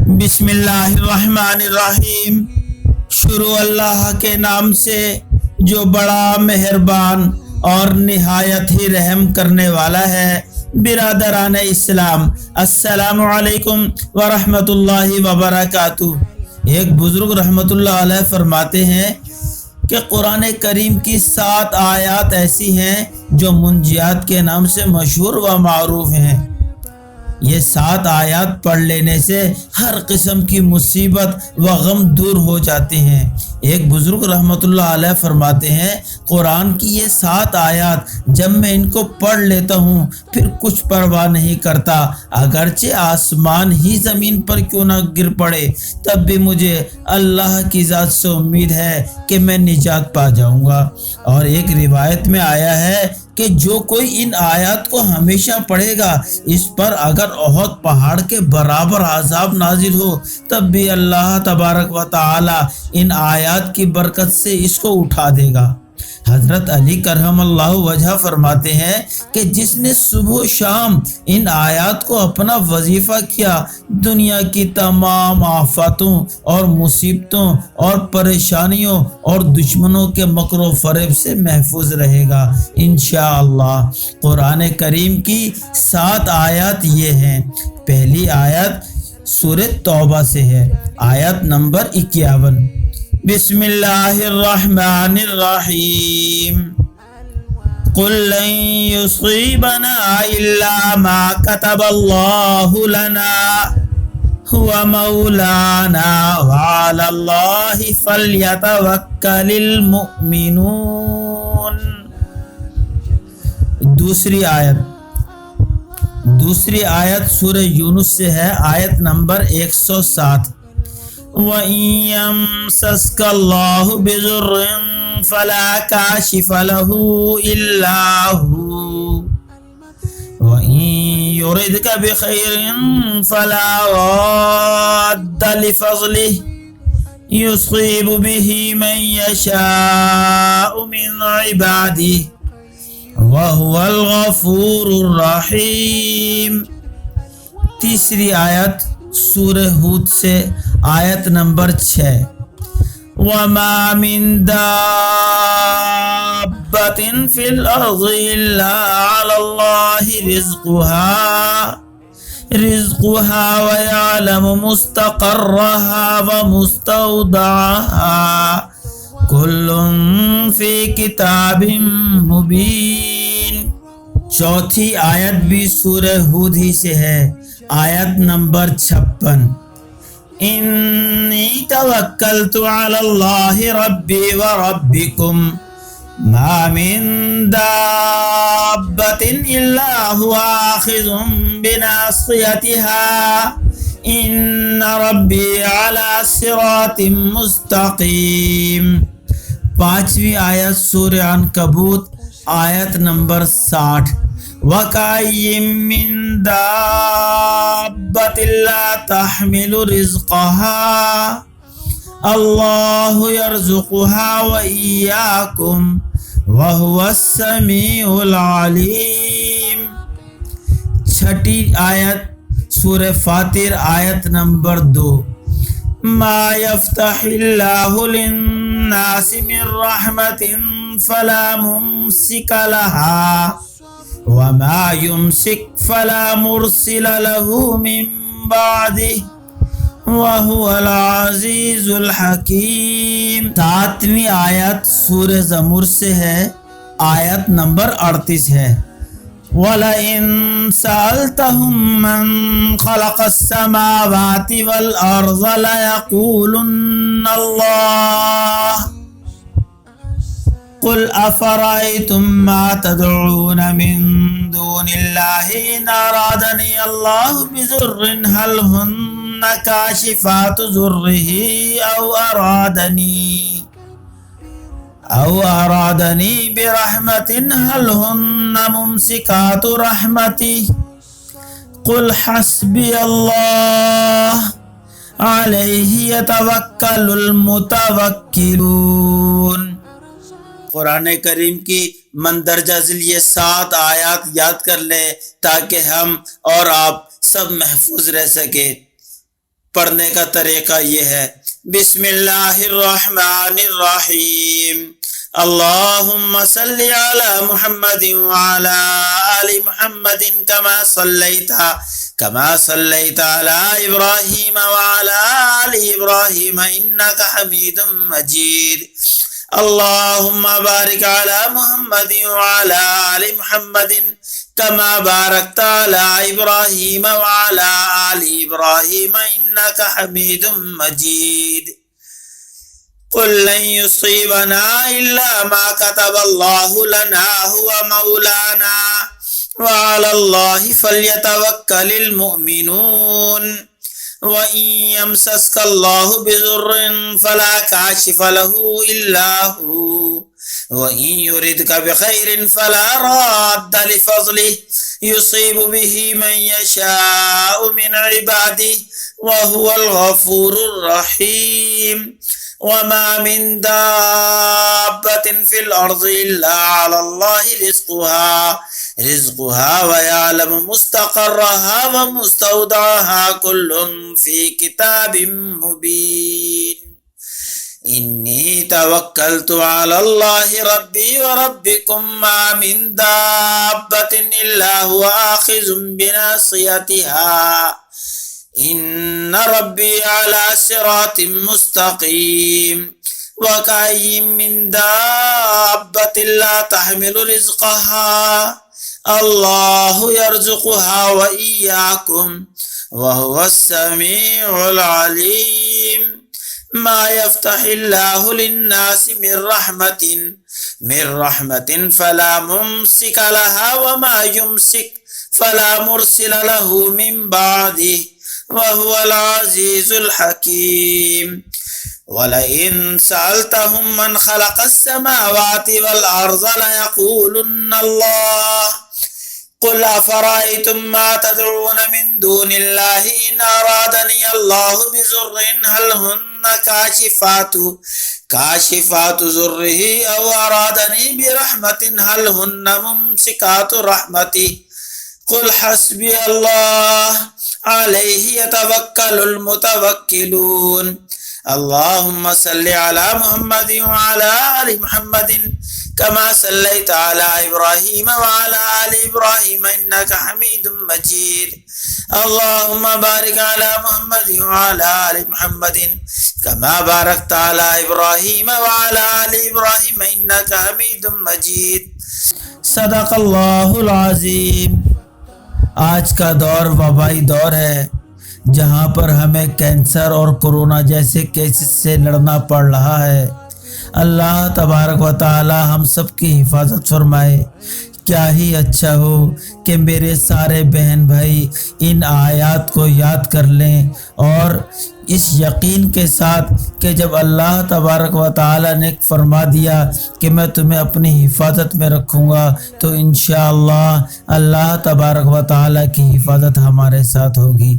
بسم اللہ الرحمن الرحیم۔ شروع اللہ کے نام سے جو بڑا مہربان اور نہایت ہی رحم کرنے والا ہے۔ برادران اسلام، السلام علیکم ورحمۃ اللہ وبرکاتہ۔ ایک بزرگ رحمۃ اللہ علیہ فرماتے ہیں کہ قرآن کریم کی 7 آیات ایسی ہیں جو منجیات کے نام سے مشہور و معروف ہیں۔ یہ 7 آیات پڑھ لینے سے ہر قسم کی مصیبت و غم دور ہو جاتے ہیں۔ ایک بزرگ رحمۃ اللہ علیہ فرماتے ہیں، قرآن کی یہ 7 آیات جب میں ان کو پڑھ لیتا ہوں پھر کچھ پرواہ نہیں کرتا، اگرچہ آسمان ہی زمین پر کیوں نہ گر پڑے، تب بھی مجھے اللہ کی ذات سے امید ہے کہ میں نجات پا جاؤں گا۔ اور ایک روایت میں آیا ہے کہ جو کوئی ان آیات کو ہمیشہ پڑھے گا، اس پر اگر احد پہاڑ کے برابر عذاب نازل ہو تب بھی اللہ تبارک و تعالی ان آیات کی برکت سے اس کو اٹھا دے گا۔ حضرت علی کرم اللہ وجہ فرماتے ہیں کہ جس نے صبح و شام ان آیات کو اپنا وظیفہ کیا، دنیا کی تمام آفاتوں اور مصیبتوں اور پریشانیوں اور دشمنوں کے مکر و فریب سے محفوظ رہے گا انشاءاللہ۔ قرآن کریم کی 7 آیات یہ ہیں۔ پہلی آیت سورہ توبہ سے ہے، آیت نمبر 51۔ بسم اللہ الرحمن الرحیم۔ قل لن يصيبنا الا ما كتب الله لنا هو مولانا وعلى الله فليتوكل المؤمنون۔ دوسری آیت سورہ یونس سے ہے، آیت نمبر 107۔ وَإِن يَمْسَسْكَ اللَّهُ بِضُرٍّ فَلَا كَاشِفَ لَهُ إِلَّا هُوَ وَإِن يُرِدْكَ بِخَيْرٍ فَلَا رَادَّ لِفَضْلِهِ يُصِيبُ بِهِ مَن يَشَاءُ مِنْ عِبَادِهِ وَهُوَ الْغَفُورُ الرَّحِيمُ۔ تیسری آیت سورہ ہود سے، آیت نمبر 6۔ وَمَا مِن دَابَّةٍ فِي الْأَرْضِ إِلَّا عَلَى اللَّهِ رِزْقُهَا وَيَعْلَمُ مُسْتَقَرَّهَا وَمُسْتَوْدَعَهَا كُلٌّ فِي كِتَابٍ مُبِينٍ۔ چوتھی آیت بھی سورہ ہود ہی سے ہے، آیت نمبر 56۔ انی توکلت علی اللہ ربی و ربکم ما من دابۃ الا هو آخذ بناصیتها ان ربی علی صراط مستقیم۔ 5ویں آیت سورہ عنکبوت، آیت نمبر 60۔ وَكَأَيٍّن مِّن دَابَّةٍ لَّا تَحْمِلُ رِزْقَهَا اللَّهُ يَرْزُقُهَا وَإِيَّاكُمْ وَهُوَ السَّمِيعُ الْعَلِيمُ۔ چھٹی آیت سورہ فاطر، آیت نمبر 2۔ مَا يَفْتَحِ اللَّهُ لِلنَّاسِ مِن رَّحْمَةٍ فَلَا مُمْسِكَ لَهَا وَمَا يُمْسِكْ فَلَا مُرْسِلَ لَهُ مِن بَعْدِهِ وَهُوَ الْعَزِيزُ الْحَكِيمُ۔ 7ویں آیت سورہ زمر سے ہے، آیت نمبر 38 ہے۔ وَلَئِن سَأَلْتَهُم مَّن خَلَقَ السَّمَاوَاتِ وَالْأَرْضَ لَيَقُولُنَّ اللَّهُ قُلْ أَفَرَأَيْتُم مَّا تَدْعُونَ مِن دُونِ اللَّهِ إِنْ أَرَادَنِيَ اللَّهُ بِضُرٍّ هَلْ هُنَّ كَاشِفَاتُ ضُرِّهِ أَوْ أَرَادَنِي بِرَحْمَةٍ هَلْ هُنَّ مُمْسِكَاتُ رَحْمَتِهِ قُلْ حَسْبِيَ اللَّهُ عَلَيْهِ يَتَوَكَّلُ الْمُتَوَكِّلُونَ۔ قرآن کریم کی مندرجہ ذیل یہ 7 آیات یاد کر لیں تاکہ ہم اور آپ سب محفوظ رہ سکیں۔ پڑھنے کا طریقہ یہ ہے، بسم اللہ الرحمن الرحیم، اللہم صلی علی محمد وعلی آل محمد كما صلیت علی ابراہیم وعلی آل ابراہیم انک حمید مجید، اللہم بارک علی محمد وعلی آل محمد كما باركت على إبراهيم وعلى آل إبراهيم إنك حميد مجيد. قل لن يصيبنا إلا ما كتب الله لنا هو مولانا وعلى الله فليتوكل المؤمنون. وإن يمسسك الله بضر فلا كاشف له إلا هو وَإِن يُرِدْكَ بِخَيْرٍ فَلَا رَادَّ لِفَضْلِهِ يُصِيبُ بِهِ مَن يَشَاءُ مِنْ عِبَادِهِ وَهُوَ الْغَفُورُ الرَّحِيمُ. وَمَا مِن دَابَّةٍ فِي الْأَرْضِ إِلَّا عَلَى اللَّهِ رِزْقُهَا وَيَعْلَمُ مُسْتَقَرَّهَا وَمُسْتَوْدَعَهَا كُلٌّ فِي كِتَابٍ مُبِينٍ. انی توکلت علی اللہ ربی وربکم ما من دابۃ الا هو آخذ بناصیتها ان ربی علی صراط مستقیم. وکأی من دابۃ لا تحمل رزقها اللہ یرزقها وإیاکم وهو السمیع العلیم. ما يفتح الله للناس من رحمة فلا ممسك لها وما يمسك فلا مرسل له من بعده وهو العزيز الحكيم. ولئن سألتهم من خلق السماوات والأرض ليقولن الله قل أفرأيتم ما تدعون من دون الله إن أرادني الله بضر هل هن كاشفات ضره أو أرادني برحمة هل هن ممسكات رحمته قل حسبي الله عليه يتوكل المتوكلون. اللهم صل على محمد وعلى آل محمد كما صليت على إبراهيم وعلى آل إبراهيم إنك حميد مجيد. اللهم بارك على محمد وعلى آل محمد كما باركت على إبراهيم وعلى آل إبراهيم إنك حميد مجيد. صدق اللہ العظیم. آج کا دور وبائی دور ہے جہاں پر ہمیں کینسر اور کورونا جیسے کیسز سے لڑنا پڑ رہا ہے. اللہ تبارک و تعالی ہم سب کی حفاظت فرمائے. کیا ہی اچھا ہو کہ میرے سارے بہن بھائی ان آیات کو یاد کر لیں اور اس یقین کے ساتھ کہ جب اللہ تبارک و تعالی نے فرما دیا کہ میں تمہیں اپنی حفاظت میں رکھوں گا تو انشاءاللہ اللہ تبارک و تعالی کی حفاظت ہمارے ساتھ ہوگی.